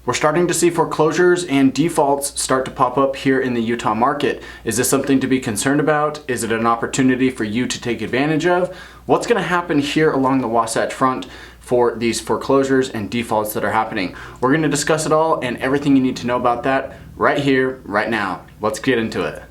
We're starting to see foreclosures and defaults start to pop up here in the Utah market. Is this something to be concerned about? Is it an opportunity for you to take advantage of? What's going to happen here along the Wasatch Front for these foreclosures and defaults that are happening? We're going to discuss it all and everything you need to know about that right here, right now. Let's get into it.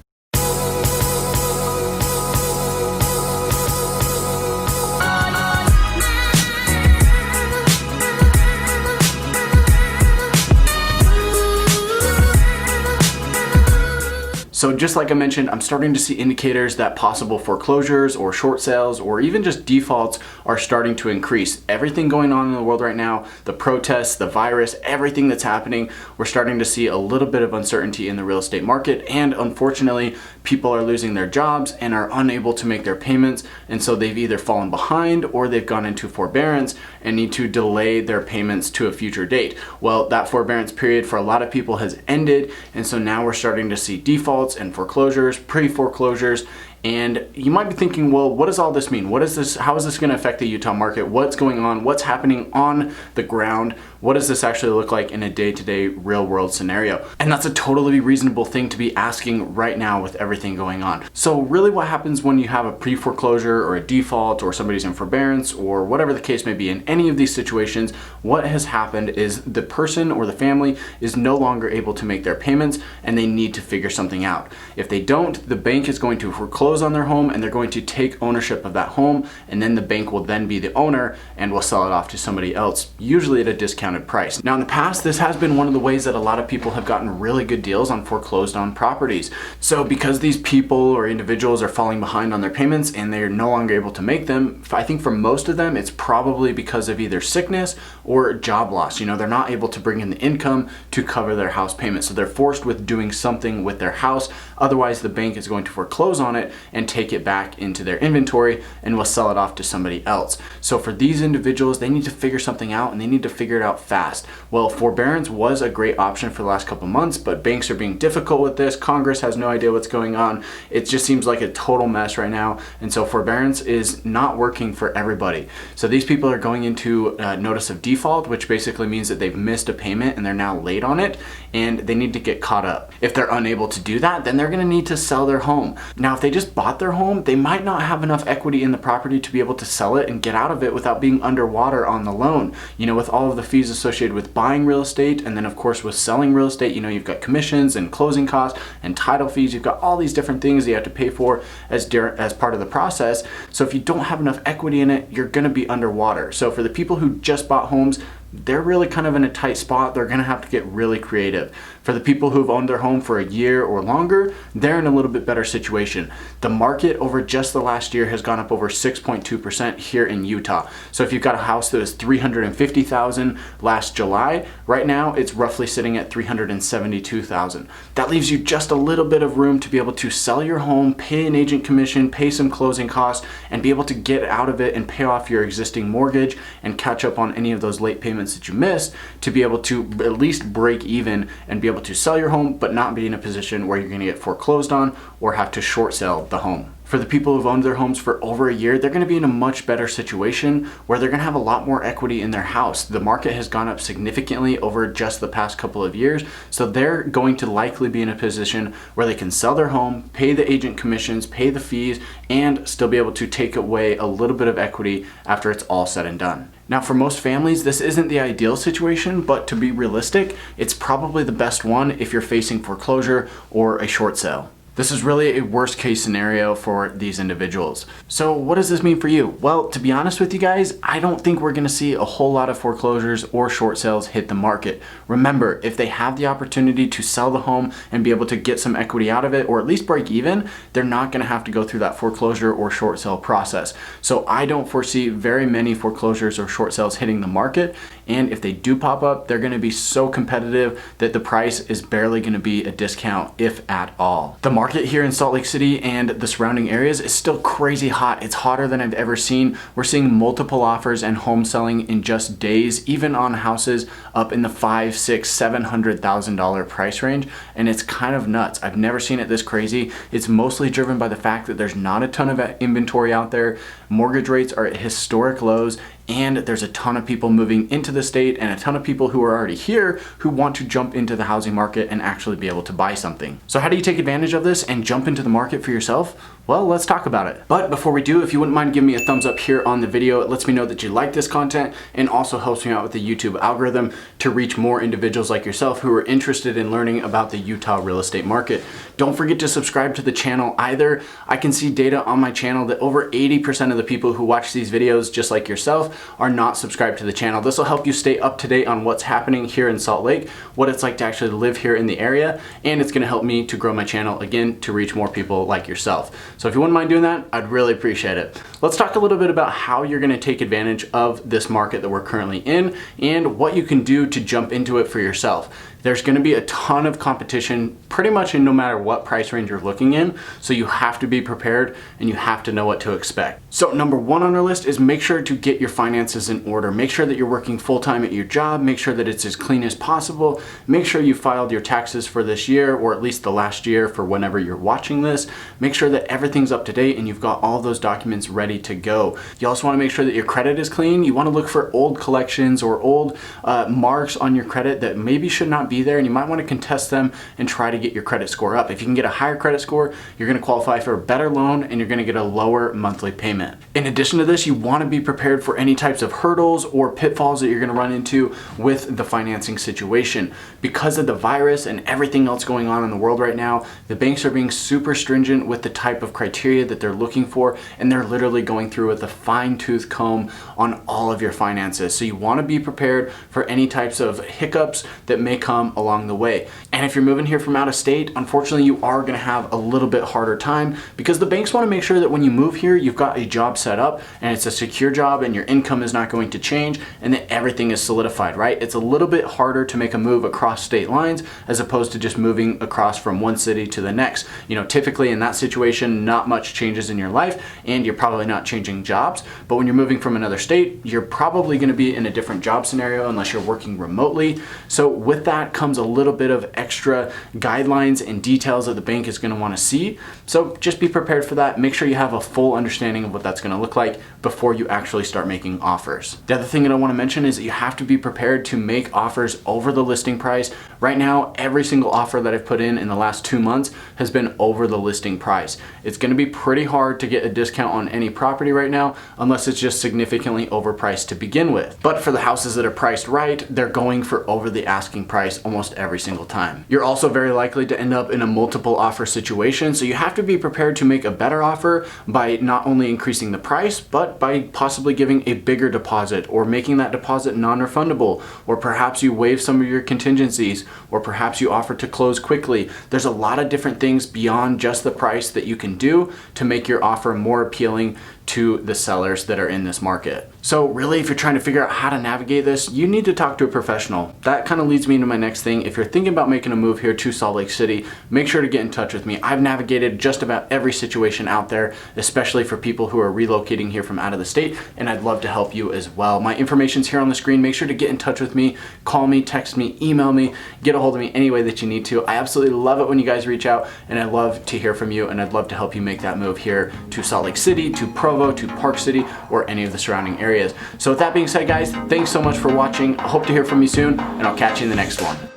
So just like I mentioned, I'm starting to see indicators that possible foreclosures or short sales or even just defaults are starting to increase. Everything going on in the world right now, the protests, the virus, everything that's happening, we're starting to see a little bit of uncertainty in the real estate market. And unfortunately, people are losing their jobs and are unable to make their payments. And so they've either fallen behind or they've gone into forbearance and need to delay their payments to a future date. Well, that forbearance period for a lot of people has ended. And so now we're starting to see defaults and foreclosures, pre-foreclosures. And you might be thinking, well, what does all this mean? What is this? How is this going to affect the Utah market? What's going on? What's happening on the ground? What does this actually look like in a day-to-day real world scenario? And that's a totally reasonable thing to be asking right now with everything going on. So really what happens when you have a pre-foreclosure or a default or somebody's in forbearance or whatever the case may be in any of these situations, what has happened is the person or the family is no longer able to make their payments and they need to figure something out. If they don't, the bank is going to foreclose on their home and they're going to take ownership of that home, and then the bank will then be the owner and will sell it off to somebody else, usually at a discounted price. Now in the past, this has been one of the ways that a lot of people have gotten really good deals on foreclosed on properties. So because these people or individuals are falling behind on their payments and they're no longer able to make them, I think for most of them it's probably because of either sickness or job loss. You know, they're not able to bring in the income to cover their house payment, so they're forced with doing something with their house. Otherwise the bank is going to foreclose on it and take it back into their inventory and will sell it off to somebody else. So for these individuals, they need to figure something out and they need to figure it out fast. Well, forbearance was a great option for the last couple months, but banks are being difficult with this. Congress has no idea what's going on. It just seems like a total mess right now. And so forbearance is not working for everybody. So these people are going into notice of default, which basically means that they've missed a payment and they're now late on it and they need to get caught up. If they're unable to do that, then they're going to need to sell their home. Now, if they just bought their home, they might not have enough equity in the property to be able to sell it and get out of it without being underwater on the loan. You know, with all of the fees associated with buying real estate, and then of course with selling real estate, you know, you've got commissions and closing costs and title fees. You've got all these different things that you have to pay for as part of the process. So if you don't have enough equity in it, you're going to be underwater. So for the people who just bought homes, they're really kind of in a tight spot. They're gonna have to get really creative. For the people who've owned their home for a year or longer, they're in a little bit better situation. The market over just the last year has gone up over 6.2% here in Utah. So if you've got a house that was $350,000 last July, right now it's roughly sitting at $372,000. That leaves you just a little bit of room to be able to sell your home, pay an agent commission, pay some closing costs, and be able to get out of it and pay off your existing mortgage and catch up on any of those late payments that you missed, to be able to at least break even and be able to sell your home but not be in a position where you're going to get foreclosed on or have to short sell the home. For the people who've owned their homes for over a year, they're going to be in a much better situation where they're going to have a lot more equity in their house. The market has gone up significantly over just the past couple of years, so they're going to likely be in a position where they can sell their home, pay the agent commissions, pay the fees, and still be able to take away a little bit of equity after it's all said and done. Now, for most families, this isn't the ideal situation, but to be realistic, it's probably the best one if you're facing foreclosure or a short sale. This is really a worst case scenario for these individuals. So what does this mean for you? Well, to be honest with you guys, I don't think we're gonna see a whole lot of foreclosures or short sales hit the market. Remember, if they have the opportunity to sell the home and be able to get some equity out of it, or at least break even, they're not gonna have to go through that foreclosure or short sale process. So I don't foresee very many foreclosures or short sales hitting the market. And if they do pop up, they're gonna be so competitive that the price is barely gonna be a discount, if at all. The market here in Salt Lake City and the surrounding areas is still crazy hot. It's hotter than I've ever seen. We're seeing multiple offers and home selling in just days, even on houses up in the $500,000, $600,000, $700,000 price range. And it's kind of nuts. I've never seen it this crazy. It's mostly driven by the fact that there's not a ton of inventory out there. Mortgage rates are at historic lows, and there's a ton of people moving into the state and a ton of people who are already here who want to jump into the housing market and actually be able to buy something. So how do you take advantage of this and jump into the market for yourself? Well, let's talk about it. But before we do, if you wouldn't mind giving me a thumbs up here on the video, it lets me know that you like this content and also helps me out with the YouTube algorithm to reach more individuals like yourself who are interested in learning about the Utah real estate market. Don't forget to subscribe to the channel either. I can see data on my channel that over 80% of the people who watch these videos, just like yourself, are not subscribed to the channel. This will help you stay up to date on what's happening here in Salt Lake, what it's like to actually live here in the area, and it's gonna help me to grow my channel again to reach more people like yourself. So if you wouldn't mind doing that, I'd really appreciate it. Let's talk a little bit about how you're gonna take advantage of this market that we're currently in and what you can do to jump into it for yourself. There's gonna be a ton of competition pretty much in no matter what price range you're looking in, so you have to be prepared and you have to know what to expect. So number one on our list is make sure to get your finances in order. Make sure that you're working full-time at your job, make sure that it's as clean as possible, make sure you filed your taxes for this year or at least the last year for whenever you're watching this. Make sure that everything's up to date and you've got all those documents ready to go. You also wanna make sure that your credit is clean. You wanna look for old collections or old marks on your credit that maybe should not be there, and you might want to contest them and try to get your credit score up. If you can get a higher credit score, you're going to qualify for a better loan and you're going to get a lower monthly payment. In addition to this, you want to be prepared for any types of hurdles or pitfalls that you're going to run into with the financing situation. Because of the virus and everything else going on in the world right now, the banks are being super stringent with the type of criteria that they're looking for, and they're literally going through with a fine-tooth comb on all of your finances. So you want to be prepared for any types of hiccups that may come along the way. And if you're moving here from out of state, unfortunately you are going to have a little bit harder time because the banks want to make sure that when you move here, you've got a job set up and it's a secure job and your income is not going to change and that everything is solidified, right? It's a little bit harder to make a move across state lines as opposed to just moving across from one city to the next. You know, typically in that situation, not much changes in your life and you're probably not changing jobs. But when you're moving from another state, you're probably going to be in a different job scenario unless you're working remotely. So with that comes a little bit of extra guidelines and details that the bank is going to want to see. So just be prepared for that. Make sure you have a full understanding of what that's going to look like before you actually start making offers. The other thing that I want to mention is that you have to be prepared to make offers over the listing price. Right now, every single offer that I've put in the last 2 months has been over the listing price. It's going to be pretty hard to get a discount on any property right now unless it's just significantly overpriced to begin with. But for the houses that are priced right, they're going for over the asking price almost every single time. You're also very likely to end up in a multiple offer situation, so you have to be prepared to make a better offer by not only increasing the price, but by possibly giving a bigger deposit or making that deposit non-refundable, or perhaps you waive some of your contingencies, or perhaps you offer to close quickly. There's a lot of different things beyond just the price that you can do to make your offer more appealing to the sellers that are in this market. So really, if you're trying to figure out how to navigate this, you need to talk to a professional. That kind of leads me into my next thing. If you're thinking about making a move here to Salt Lake City, make sure to get in touch with me. I've navigated just about every situation out there, especially for people who are relocating here from out of the state, and I'd love to help you as well. My information's here on the screen. Make sure to get in touch with me, call me, text me, email me, get a hold of me any way that you need to. I absolutely love it when you guys reach out, and I love to hear from you, and I'd love to help you make that move here to Salt Lake City, to Provo, to Park City, or any of the surrounding areas. So with that being said, guys, thanks so much for watching. I hope to hear from you soon, and I'll catch you in the next one.